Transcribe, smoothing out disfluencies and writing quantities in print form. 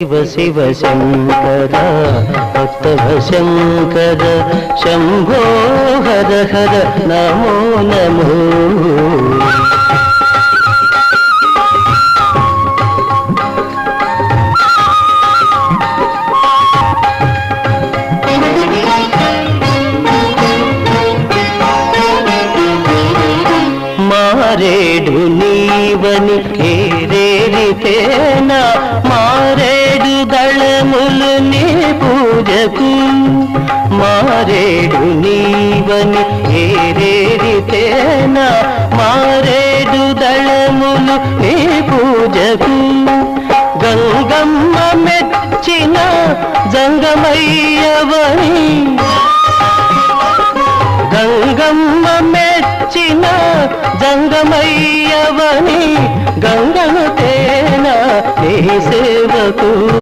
శివ శివ శంకర భక్తవ శంకర శంభో హర హర నమో నమో. మారేడు నీవని ఏరేరితేనా మారేడు దళములు నీ పూజకు. మారేడు నీవని ఏరేరితేనా మారేడు దళములు నీ పూజకు. గంగమ్మ మెచ్చిన జంగమయ్యవని గంగమ్మ మెచ్చిన జంగమయ్యవని గంగను తేన నీ సేవకు.